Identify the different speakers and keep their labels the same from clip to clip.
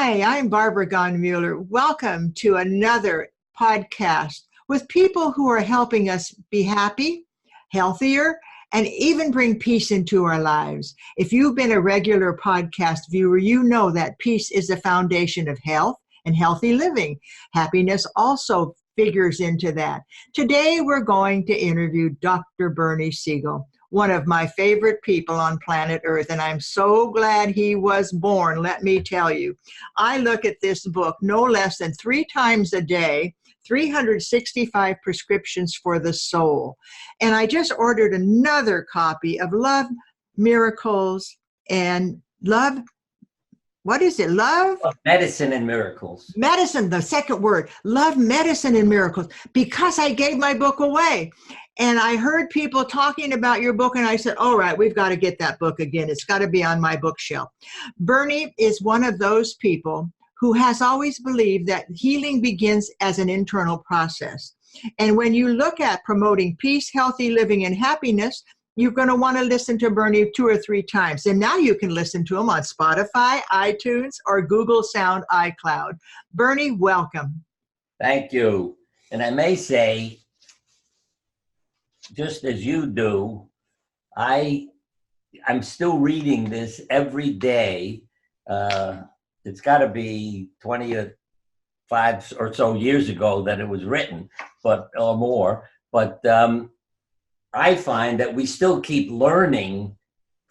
Speaker 1: Hi, I'm Barbara Gone-Mueller. Welcome to another podcast with people who are helping us be happy, healthier, and even bring peace into our lives. If you've been a regular podcast viewer, you know that peace is the foundation of health and healthy living. Happiness also figures into that. Today, we're going to interview Dr. Bernie Siegel, one of my favorite people on planet Earth, and I'm so glad he was born, let me tell you. I look at this book no less than 3 times a day, 365 prescriptions for the soul. And I just ordered another copy of Love, Miracles, and Love. What is it? Love?
Speaker 2: Medicine and Miracles.
Speaker 1: Medicine, the second word. Love, Medicine, and Miracles. Because I gave my book away. And I heard people talking about your book, and I said, all right, we've got to get that book again. It's got to be on my bookshelf. Bernie is one of those people who has always believed that healing begins as an internal process. And when you look at promoting peace, healthy living, and happiness, you're going to want to listen to Bernie 2 or 3 times. And now you can listen to him on Spotify, iTunes, or Google Sound iCloud. Bernie, welcome.
Speaker 2: Thank you. And I may say, just as you do, I'm still reading this every day. It's got to be 25 or so years ago that it was written, or more. But I find that we still keep learning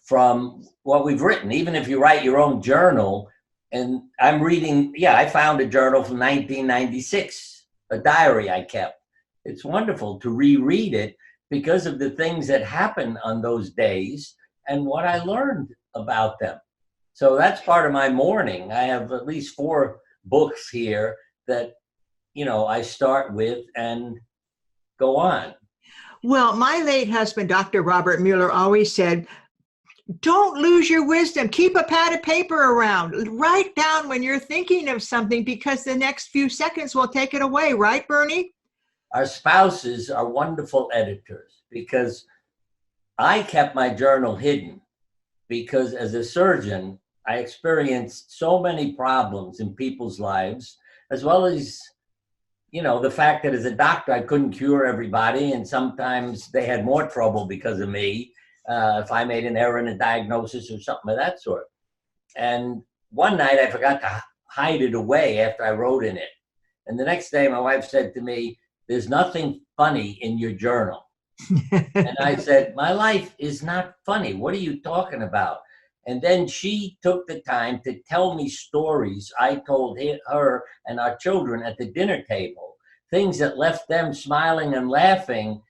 Speaker 2: from what we've written, even if you write your own journal. And I'm reading, I found a journal from 1996, a diary I kept. It's wonderful to reread it because of the things that happened on those days and what I learned about them. So that's part of my morning. I have at least 4 books here that, I start with and go on.
Speaker 1: Well, my late husband, Dr. Robert Mueller, always said, don't lose your wisdom. Keep a pad of paper around. Write down when you're thinking of something because the next few seconds will take it away. Right, Bernie?
Speaker 2: Our spouses are wonderful editors because I kept my journal hidden because as a surgeon, I experienced so many problems in people's lives, as well as the fact that as a doctor, I couldn't cure everybody. And sometimes they had more trouble because of me if I made an error in a diagnosis or something of that sort. And one night I forgot to hide it away after I wrote in it. And the next day my wife said to me, there's nothing funny in your journal. And I said, my life is not funny. What are you talking about? And then she took the time to tell me stories I told her and our children at the dinner table, things that left them smiling and laughing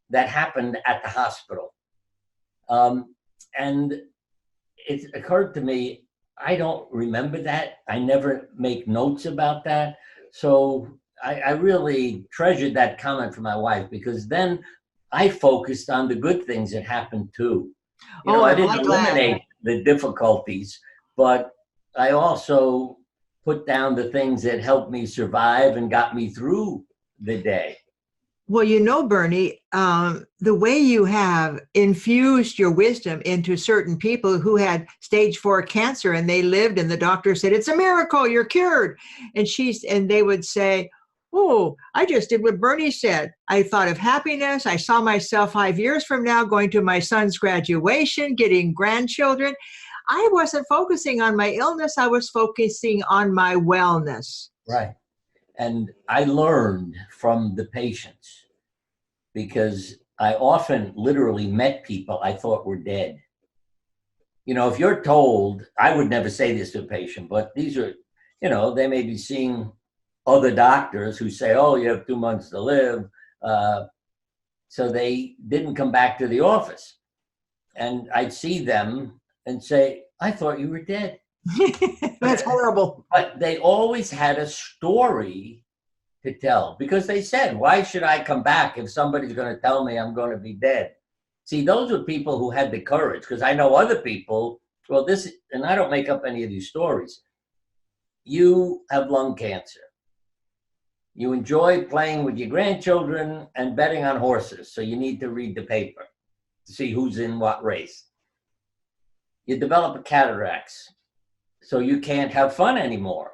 Speaker 2: that happened at the hospital. And it occurred to me, I don't remember that. I never make notes about that. So I really treasured that comment from my wife because then I focused on the good things that happened too. I didn't eliminate the difficulties, but I also put down the things that helped me survive and got me through the day.
Speaker 1: Well, Bernie, the way you have infused your wisdom into certain people who had stage 4 cancer and they lived and the doctor said, it's a miracle, you're cured. And they would say, oh, I just did what Bernie said. I thought of happiness. I saw myself 5 years from now going to my son's graduation, getting grandchildren. I wasn't focusing on my illness. I was focusing on my wellness.
Speaker 2: Right. And I learned from the patients because I often literally met people I thought were dead. If you're told, I would never say this to a patient, but these are, they may be seeing other doctors who say, oh, you have 2 months to live. So they didn't come back to the office. And I'd see them and say, I thought you were dead.
Speaker 1: That's horrible.
Speaker 2: But they always had a story to tell because they said, why should I come back if somebody's going to tell me I'm going to be dead? See, those are people who had the courage because I know other people, and I don't make up any of these stories. You have lung cancer. You enjoy playing with your grandchildren and betting on horses, so you need to read the paper to see who's in what race. You develop cataracts. so you can't have fun anymore.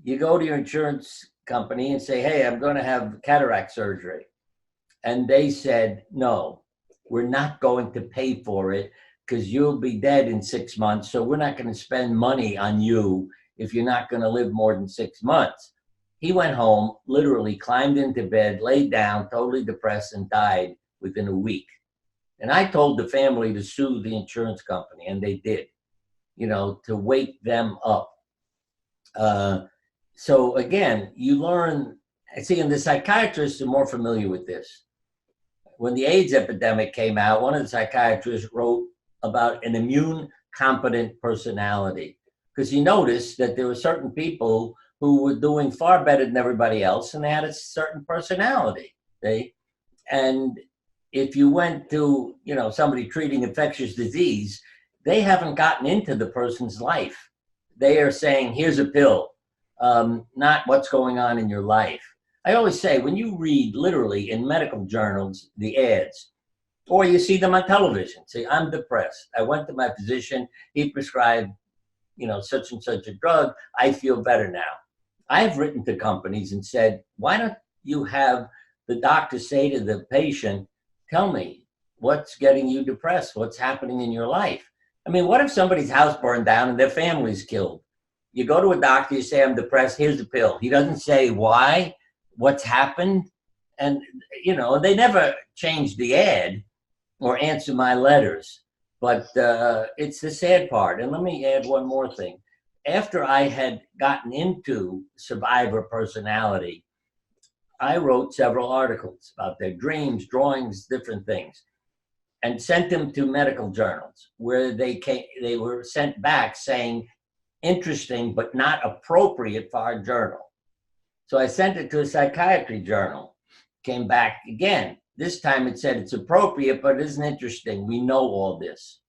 Speaker 2: You go to your insurance company and say, hey, I'm going to have cataract surgery. And they said, no, we're not going to pay for it because you'll be dead in 6 months. So we're not going to spend money on you if you're not going to live more than 6 months. He went home, literally climbed into bed, laid down, totally depressed, and died within a week. And I told the family to sue the insurance company, and they did, to wake them up. So again, you learn, see, and the psychiatrists are more familiar with this. When the AIDS epidemic came out, one of the psychiatrists wrote about an immune competent personality, because he noticed that there were certain people who were doing far better than everybody else, and they had a certain personality. And if you went to, somebody treating infectious disease, they haven't gotten into the person's life. They are saying, here's a pill, not what's going on in your life. I always say, when you read literally in medical journals, the ads, or you see them on television, say, I'm depressed. I went to my physician, he prescribed, such and such a drug. I feel better now. I've written to companies and said, why don't you have the doctor say to the patient, tell me what's getting you depressed? What's happening in your life? I mean, what if somebody's house burned down and their family's killed? You go to a doctor, you say, I'm depressed, here's the pill. He doesn't say why, what's happened. And, they never change the ad or answer my letters. But it's the sad part. And let me add one more thing. After I had gotten into survivor personality, I wrote several articles about their dreams, drawings, different things, and sent them to medical journals where they were sent back saying, interesting, but not appropriate for our journal. So I sent it to a psychiatry journal, came back again. This time it said it's appropriate, but it isn't interesting. We know all this.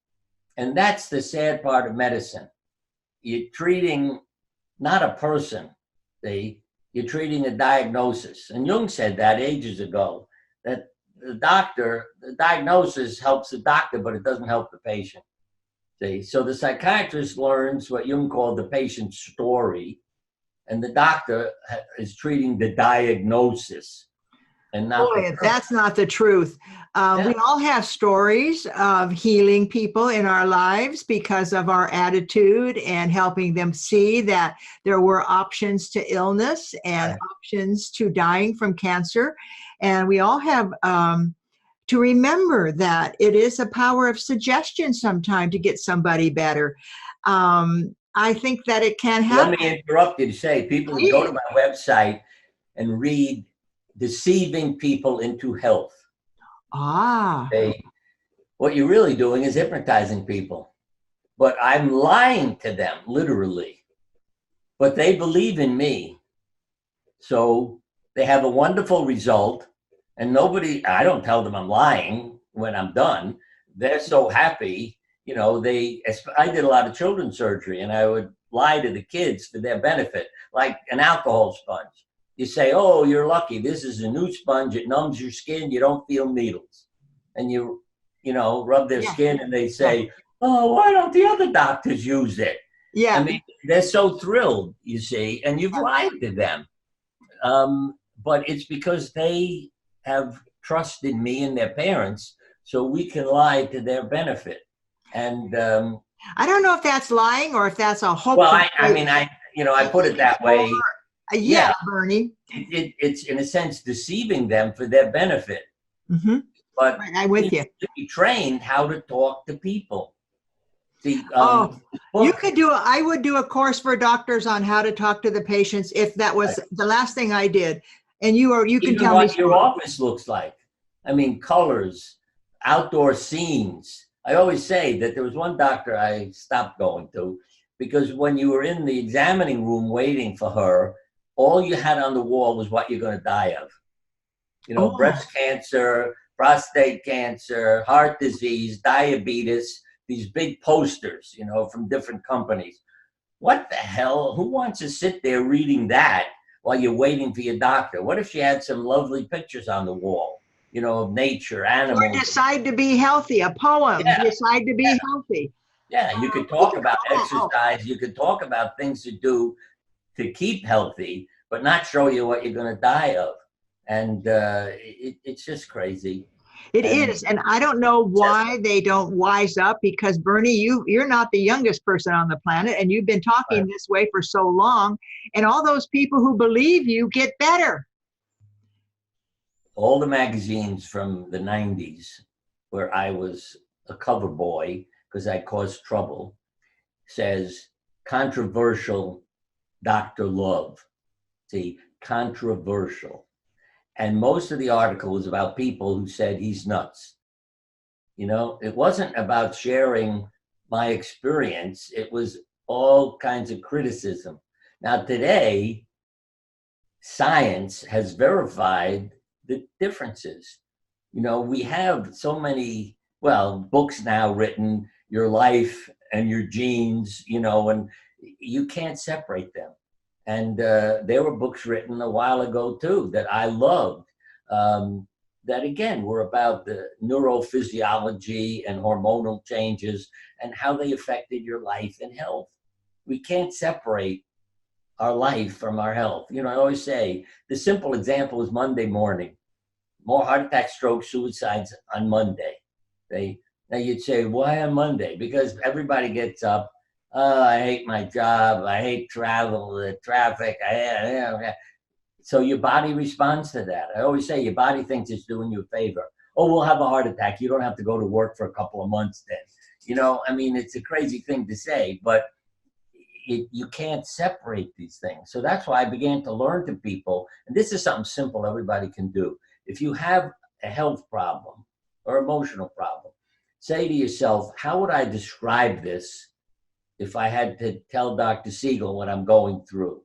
Speaker 2: And that's the sad part of medicine. You're treating not a person, you're treating a diagnosis. And Jung said that ages ago, that the diagnosis helps the doctor, but it doesn't help the patient. So the psychiatrist learns what Jung called the patient's story, and the doctor is treating the diagnosis. And not
Speaker 1: Boy, that's not the truth. We all have stories of healing people in our lives because of our attitude and helping them see that there were options to illness and options to dying from cancer. And we all have to remember that it is a power of suggestion sometimes to get somebody better. I think that it can happen.
Speaker 2: Let me interrupt you to say, people can go to my website and read Deceiving People into Health. What you're really doing is hypnotizing people. But I'm lying to them, literally. But they believe in me. So they have a wonderful result. And I don't tell them I'm lying when I'm done. They're so happy. I did a lot of children's surgery, and I would lie to the kids for their benefit, like an alcohol sponge. You say, oh, you're lucky. This is a new sponge. It numbs your skin. You don't feel needles. And you rub their skin, and they say, oh, why don't the other doctors use it?
Speaker 1: Yeah.
Speaker 2: I mean, they're so thrilled, you see, and you've lied to them. But it's because they have trust in me and their parents, so we can lie to their benefit. And
Speaker 1: I don't know if that's lying or if that's a hope.
Speaker 2: Well, I put it that way.
Speaker 1: Yeah, Bernie.
Speaker 2: It's in a sense deceiving them for their benefit.
Speaker 1: Mm-hmm.
Speaker 2: But
Speaker 1: I'm with you.
Speaker 2: To be trained how to talk to people. See,
Speaker 1: you could I would do a course for doctors on how to talk to the patients if that was the last thing I did. And you can tell me
Speaker 2: what your office looks like. I mean, colors, outdoor scenes. I always say that there was one doctor I stopped going to because when you were in the examining room waiting for her, all you had on the wall was what you're going to die of. Breast cancer, prostate cancer, heart disease, diabetes, these big posters, from different companies. What the hell? Who wants to sit there reading that while you're waiting for your doctor? What if she had some lovely pictures on the wall, of nature, animals?
Speaker 1: Or decide to be healthy, a poem, decide to be healthy.
Speaker 2: Yeah, you could talk about exercise. You could talk about things to do to keep healthy, but not show you what you're going to die of. And it's just crazy.
Speaker 1: It
Speaker 2: And
Speaker 1: is, and I don't know why they don't wise up, because Bernie, you're not the youngest person on the planet, and you've been talking this way for so long, and all those people who believe you get better.
Speaker 2: all the magazines from the 90s, where I was a cover boy because I caused trouble, says controversial Dr. Love. See, controversial. And most of the article was about people who said he's nuts. You know, it wasn't about sharing my experience. It was all kinds of criticism. Now, today, science has verified the differences. You know, we have so many, well, books now written, your life and your genes, you know, and you can't separate them. And there were books written a while ago too that I loved, that again were about the neurophysiology and hormonal changes and how they affected your life and health. We can't separate our life from our health. You know, I always say the simple example is Monday morning. More heart attacks, strokes, suicides on Monday. Now you'd say, why on Monday? Because everybody gets up. Oh, I hate my job. I hate travel, the traffic. So your body responds to that. I always say your body thinks it's doing you a favor. Oh, we'll have a heart attack. You don't have to go to work for a couple of months then. You know, I mean, it's a crazy thing to say, but you can't separate these things. So that's why I began to learn to people, and this is something simple everybody can do. If you have a health problem or emotional problem, say to yourself, how would I describe this if I had to tell Dr. Siegel what I'm going through?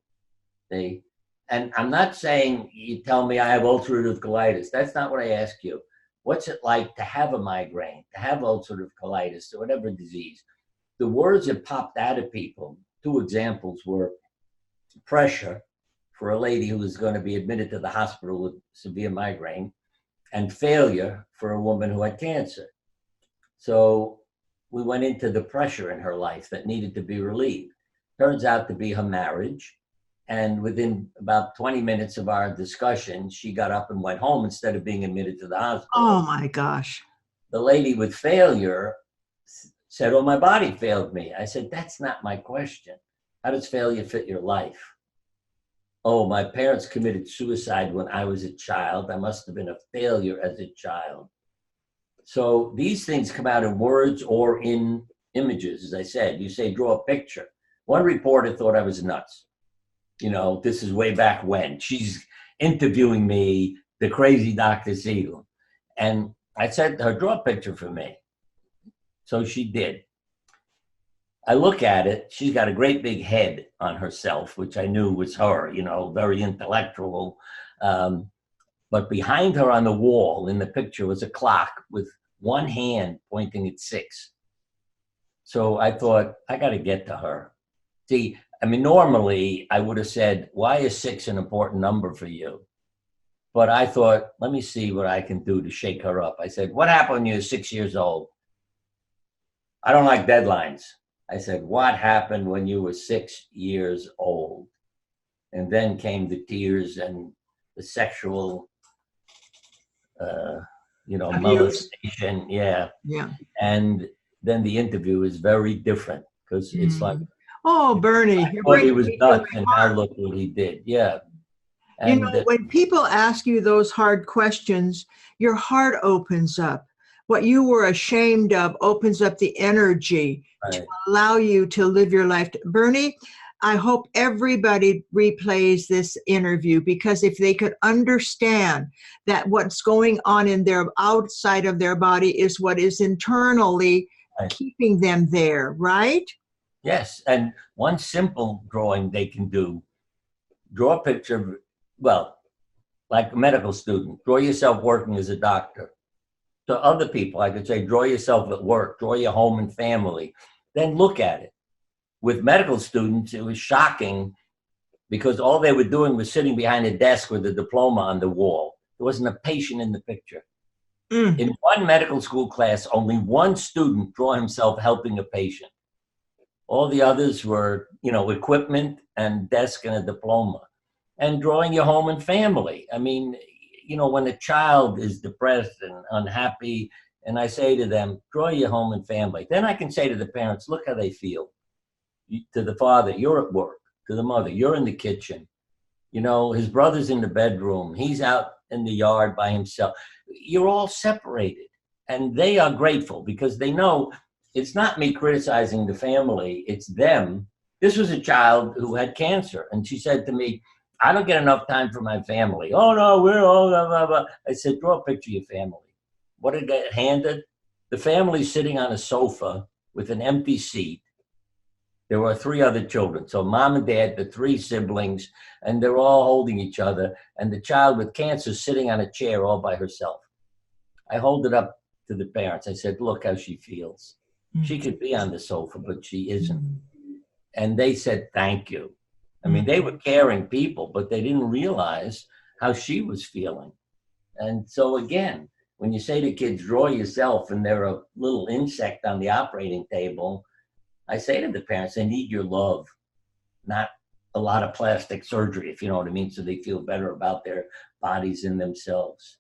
Speaker 2: And I'm not saying you tell me I have ulcerative colitis. That's not what I ask you. What's it like to have a migraine, to have ulcerative colitis, or whatever disease? The words that popped out of people, two examples were pressure for a lady who was going to be admitted to the hospital with severe migraine, and failure for a woman who had cancer. So we went into the pressure in her life that needed to be relieved. Turns out to be her marriage. And within about 20 minutes of our discussion, she got up and went home instead of being admitted to the hospital.
Speaker 1: Oh my gosh.
Speaker 2: The lady with failure said, oh, my body failed me. I said, that's not my question. How does failure fit your life? Oh, my parents committed suicide when I was a child. I must have been a failure as a child. So these things come out in words or in images. As I said, you say, draw a picture. One reporter thought I was nuts. You know, this is way back when. She's interviewing me, the crazy Dr. Siegel. And I said to her, draw a picture for me. So she did. I look at it. She's got a great big head on herself, which I knew was her, you know, very intellectual. But behind her on the wall in the picture was a clock with one hand pointing at 6. So I thought, I got to get to her. See, I mean, normally I would have said, why is 6 an important number for you? But I thought, let me see what I can do to shake her up. I said, what happened when you were 6 years old? I don't like deadlines. I said, what happened when you were 6 years old? And then came the tears and the sexual, you know, molestation. Yeah.
Speaker 1: Yeah.
Speaker 2: And then the interview is very different because it's like,
Speaker 1: oh, Bernie,
Speaker 2: I thought he was nuts, and now look what he did. Yeah. And,
Speaker 1: you know, when people ask you those hard questions, your heart opens up. What you were ashamed of opens up the energy to allow you to live your life. Bernie, I hope everybody replays this interview, because if they could understand that what's going on in their outside of their body is what is internally keeping them there, right?
Speaker 2: Yes. And one simple drawing they can do, draw a picture of, well, like a medical student, draw yourself working as a doctor. To other people, I could say, draw yourself at work, draw your home and family, then look at it. With medical students, it was shocking because all they were doing was sitting behind a desk with a diploma on the wall. There wasn't a patient in the picture. In one medical school class, only one student drew himself helping a patient. All the others were, equipment and desk and a diploma. And drawing your home and family. I mean, when a child is depressed and unhappy, and I say to them, draw your home and family. Then I can say to the parents, look how they feel. To the father, you're at work. To the mother, you're in the kitchen. His brother's in the bedroom. He's out in the yard by himself. You're all separated. And they are grateful because they know it's not me criticizing the family, it's them. This was a child who had cancer. And she said to me, I don't get enough time for my family. Oh, no, we're all blah, blah, blah. I said, draw a picture of your family. What did I get handed? The family sitting on a sofa with an empty seat. There were 3 other children. So mom and dad, the 3 siblings, and they're all holding each other. And the child with cancer sitting on a chair all by herself. I hold it up to the parents. I said, look how she feels. She could be on the sofa, but she isn't. And they said, thank you. I mean, they were caring people, but they didn't realize how she was feeling. And so again, when you say to kids, draw yourself, and they're a little insect on the operating table, I say to the parents, they need your love, not a lot of plastic surgery, if you know what I mean, so they feel better about their bodies and themselves.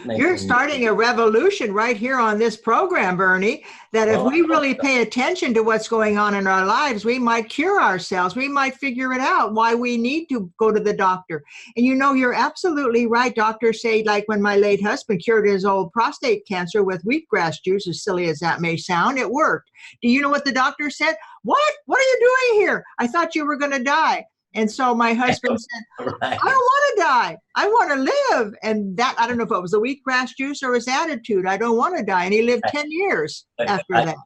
Speaker 1: You're starting a revolution right here on this program, Bernie, that if we really pay attention to what's going on in our lives, we might cure ourselves. We might figure it out, why we need to go to the doctor. And you're absolutely right. Doctors say, like when my late husband cured his old prostate cancer with wheatgrass juice, as silly as that may sound, it worked. Do you know what the doctor said? What are you doing here? I thought you were going to die. And so my husband said, right. I don't want to die. I want to live. And that, I don't know if it was the wheatgrass juice or his attitude. I don't want to die. And he lived 10 years after that.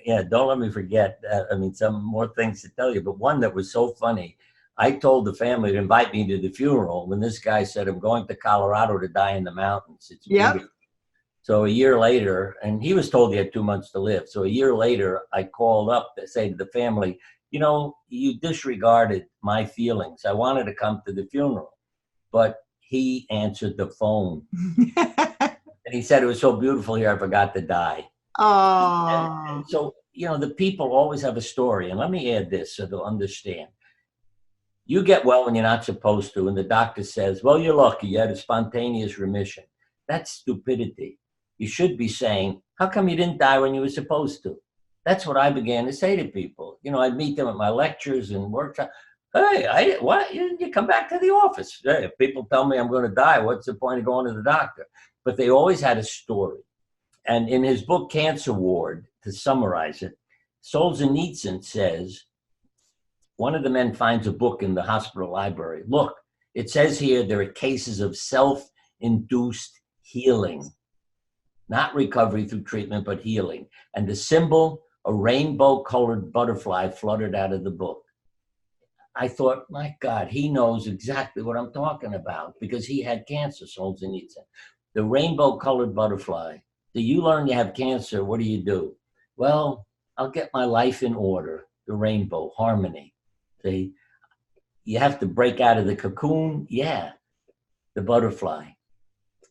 Speaker 2: Yeah, don't let me forget. I mean, some more things to tell you, but one that was so funny. I told the family to invite me to the funeral when this guy said, I'm going to Colorado to die in the mountains. It's beautiful. So a year later, and he was told he had 2 months to live. So a year later, I called up to say to the family, you disregarded my feelings. I wanted to come to the funeral, but he answered the phone. And he said, it was so beautiful here, I forgot to die.
Speaker 1: Oh.
Speaker 2: And so, the people always have a story. And let me add this so they'll understand. You get well when you're not supposed to, and the doctor says, well, you're lucky, you had a spontaneous remission. That's stupidity. You should be saying, how come you didn't die when you were supposed to? That's what I began to say to people. I'd meet them at my lectures and workshops. Hey, what? You come back to the office. Hey, if people tell me I'm going to die, what's the point of going to the doctor? But they always had a story. And in his book, Cancer Ward, to summarize it, Solzhenitsyn says, one of the men finds a book in the hospital library. Look, it says here there are cases of self-induced healing, not recovery through treatment, but healing. And the symbol, a rainbow-colored butterfly, fluttered out of the book. I thought, my God, he knows exactly what I'm talking about because he had cancer, Solzhenitsyn. The rainbow-colored butterfly. Do you learn you have cancer? What do? Well, I'll get my life in order. The rainbow, harmony. See, you have to break out of the cocoon. Yeah, the butterfly.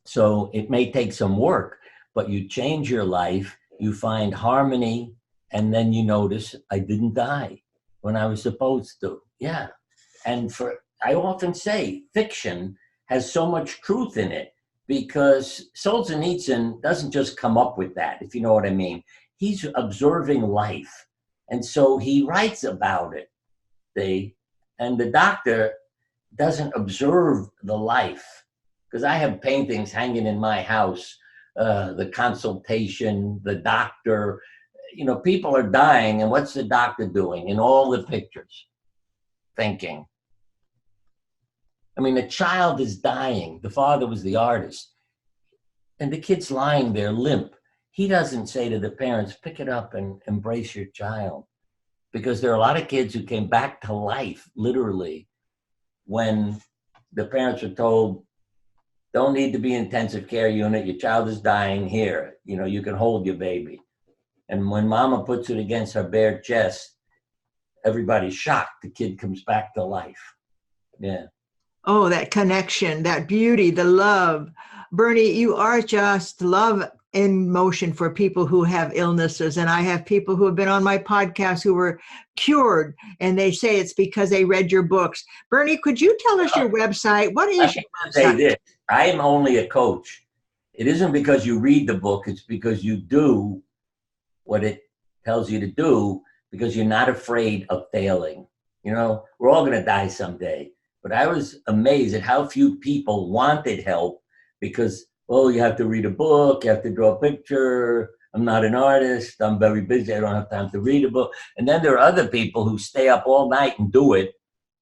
Speaker 2: So it may take some work, but you change your life, you find harmony, and then you notice I didn't die when I was supposed to. Yeah. And I often say fiction has so much truth in it because Solzhenitsyn doesn't just come up with that, if you know what I mean. He's observing life. And so he writes about it. And the doctor doesn't observe the life because I have paintings hanging in my house, the consultation, the doctor, people are dying, and what's the doctor doing in all the pictures? Thinking. I mean, the child is dying. The father was the artist. And the kid's lying there limp. He doesn't say to the parents, pick it up and embrace your child. Because there are a lot of kids who came back to life, literally, when the parents were told, don't need to be in intensive care unit. Your child is dying here. You can hold your baby. And when mama puts it against her bare chest, everybody's shocked. The kid comes back to life. Yeah.
Speaker 1: Oh, that connection, that beauty, the love. Bernie, you are just love in motion for people who have illnesses. And I have people who have been on my podcast who were cured, and they say it's because they read your books. Bernie, could you tell us your website? What is your website?
Speaker 2: Say this, I am only a coach. It isn't because you read the book, it's because you do what it tells you to do, because you're not afraid of failing. You know, we're all going to die someday. But I was amazed at how few people wanted help because, oh, you have to read a book, you have to draw a picture. I'm not an artist. I'm very busy. I don't have time to read a book. And then there are other people who stay up all night and do it.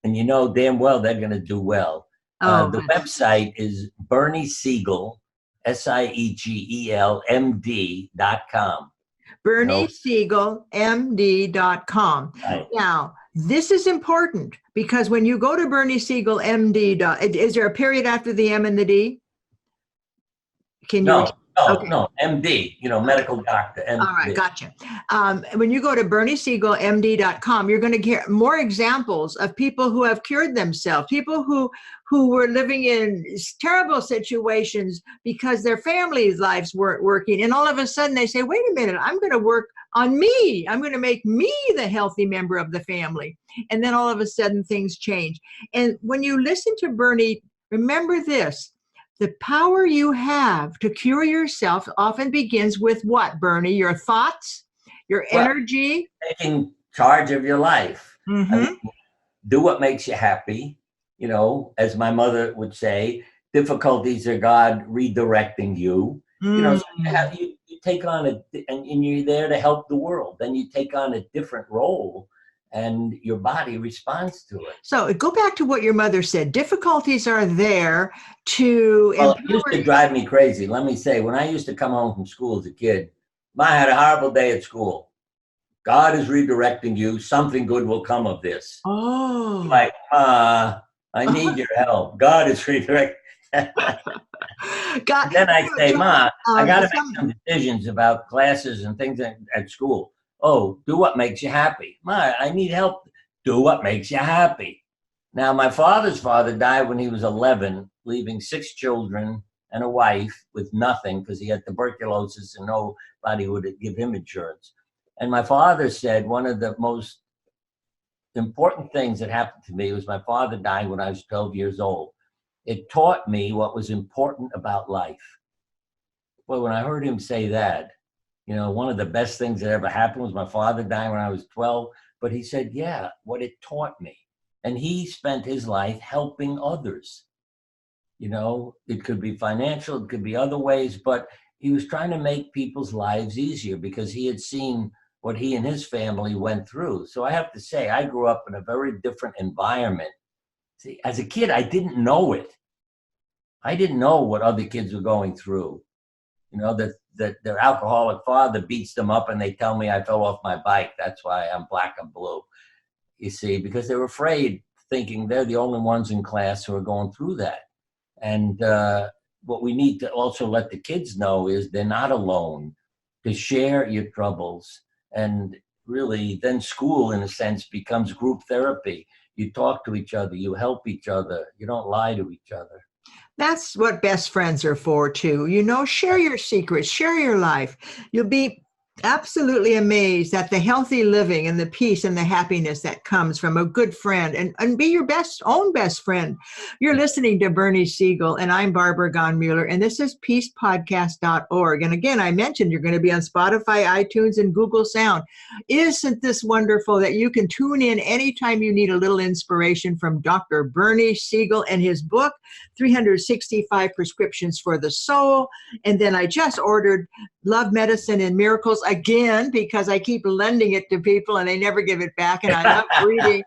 Speaker 2: And you know damn well they're going to do well. The website is Bernie Siegel, SIEGEL, MD.com.
Speaker 1: BernieSiegelMD.com.
Speaker 2: Right.
Speaker 1: Now, this is important because when you go to Bernie Siegel MD, is there a period after the M and the D? Can you?
Speaker 2: No, MD, medical doctor. MD.
Speaker 1: All right, gotcha. When you go to BernieSiegelMD.com, you're going to get more examples of people who have cured themselves, people who were living in terrible situations because their families' lives weren't working. And all of a sudden they say, wait a minute, I'm going to work on me. I'm going to make me the healthy member of the family. And then all of a sudden things change. And when you listen to Bernie, remember this. The power you have to cure yourself often begins with what, Bernie? Your thoughts, your energy?
Speaker 2: Taking charge of your life.
Speaker 1: Mm-hmm.
Speaker 2: I mean, do what makes you happy. As my mother would say, difficulties are God redirecting you. So you take on and you're there to help the world. Then you take on a different role. And your body responds to it.
Speaker 1: So go back to what your mother said. Difficulties are there to
Speaker 2: Well, it used to drive me crazy. Let me say, when I used to come home from school as a kid, I had a horrible day at school. God is redirecting you. Something good will come of this.
Speaker 1: Oh.
Speaker 2: Like, I need your help. God is redirecting.
Speaker 1: God,
Speaker 2: then I say, Ma, I got to make some decisions about classes and things at school. Oh, do what makes you happy. Ma, I need help. Do what makes you happy. Now, my father's father died when he was 11, leaving 6 children and a wife with nothing because he had tuberculosis and nobody would give him insurance. And my father said one of the most important things that happened to me was my father died when I was 12 years old. It taught me what was important about life. Well, when I heard him say that, one of the best things that ever happened was my father dying when I was 12. But he said, yeah, what it taught me. And he spent his life helping others. It could be financial, it could be other ways, but he was trying to make people's lives easier because he had seen what he and his family went through. So I have to say, I grew up in a very different environment. See, as a kid, I didn't know it. I didn't know what other kids were going through. That their alcoholic father beats them up and they tell me I fell off my bike. That's why I'm black and blue. You see, because they were afraid, thinking they're the only ones in class who are going through that. And what we need to also let the kids know is they're not alone, to share your troubles. And really, then school, in a sense, becomes group therapy. You talk to each other, you help each other, you don't lie to each other.
Speaker 1: That's what best friends are for, too. Share your secrets, share your life. You'll be absolutely amazed at the healthy living and the peace and the happiness that comes from a good friend, and be your own best friend. You're listening to Bernie Siegel, and I'm Barbara Gonmuller, and this is peacepodcast.org. And again, I mentioned you're going to be on Spotify, iTunes, and Google Sound. Isn't this wonderful that you can tune in anytime you need a little inspiration from Dr. Bernie Siegel and his book, 365 Prescriptions for the Soul. And then I just ordered Love, Medicine, and Miracles again because I keep lending it to people and they never give it back. And I love reading.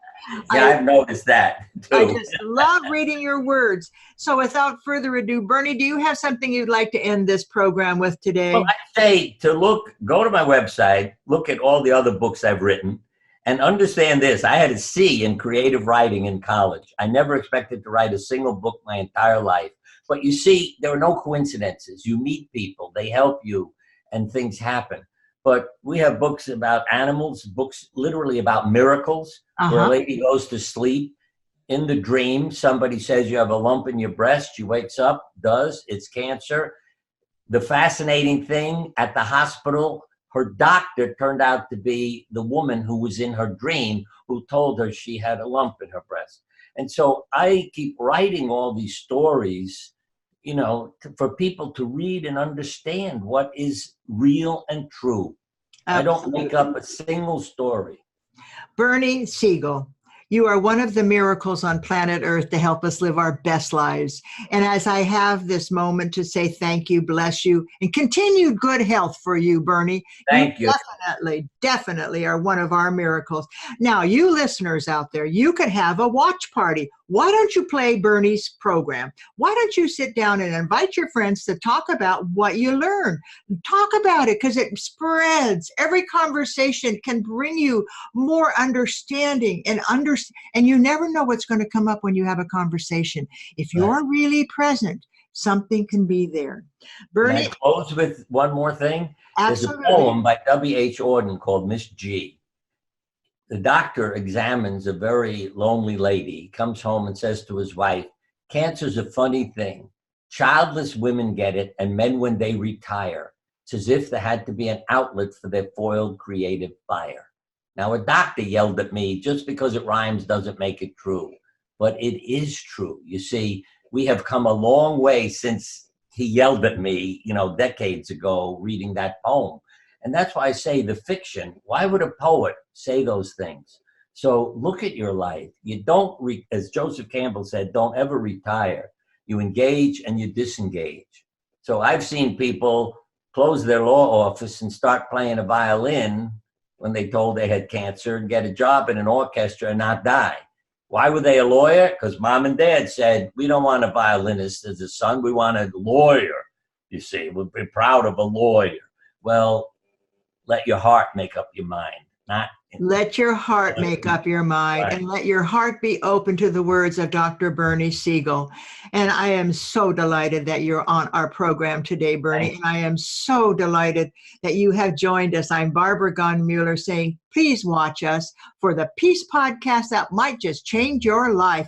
Speaker 2: Yeah, I've noticed that too.
Speaker 1: I just love reading your words. So without further ado, Bernie, do you have something you'd like to end this program with today?
Speaker 2: Well, I'd say go to my website, look at all the other books I've written, and understand this. I had a C in creative writing in college. I never expected to write a single book my entire life. But you see, there are no coincidences. You meet people, they help you, and things happen. But we have books about animals, books literally about miracles, where a lady goes to sleep. In the dream, somebody says you have a lump in your breast. She wakes up, it's cancer. the fascinating thing at the hospital, her doctor turned out to be the woman who was in her dream, who told her she had a lump in her breast. And so I keep writing all these stories, for people to read and understand what is real and true.
Speaker 1: Absolutely.
Speaker 2: I don't make up a single story.
Speaker 1: Bernie Siegel, you are one of the miracles on planet Earth to help us live our best lives. And as I have this moment to say thank you, bless you, and continued good health for you, Bernie.
Speaker 2: Thank you.
Speaker 1: Definitely are one of our miracles. Now, you listeners out there, you could have a watch party. Why don't you play Bernie's program? Why don't you sit down and invite your friends to talk about what you learn? Talk about it, because it spreads. Every conversation can bring you more understanding and you never know what's going to come up when you have a conversation. If you're really present, something can be there. Bernie,
Speaker 2: can I close with one more thing?
Speaker 1: Absolutely.
Speaker 2: There's a poem by W.H. Auden called Miss G. The doctor examines a very lonely lady. He comes home and says to his wife, "Cancer's a funny thing. Childless women get it, and men when they retire. It's as if there had to be an outlet for their foiled creative fire." Now, a doctor yelled at me, just because it rhymes doesn't make it true. But it is true. You see, we have come a long way since he yelled at me, decades ago, reading that poem. And that's why I say the fiction, why would a poet say those things? So look at your life. You don't, as Joseph Campbell said, don't ever retire. You engage and you disengage. So I've seen people close their law office and start playing a violin when they told they had cancer, and get a job in an orchestra and not die. Why were they a lawyer? Because mom and dad said, we don't want a violinist as a son. We want a lawyer, you see. We'll be proud of a lawyer. Well, let your heart make up your mind.
Speaker 1: Let your heart make up your mind, right. And let your heart be open to the words of Dr. Bernie Siegel. And I am so delighted that you're on our program today, Bernie. And I am so delighted that you have joined us. I'm Barbara Gunn-Mueller saying, please watch us for the Peace Podcast that might just change your life.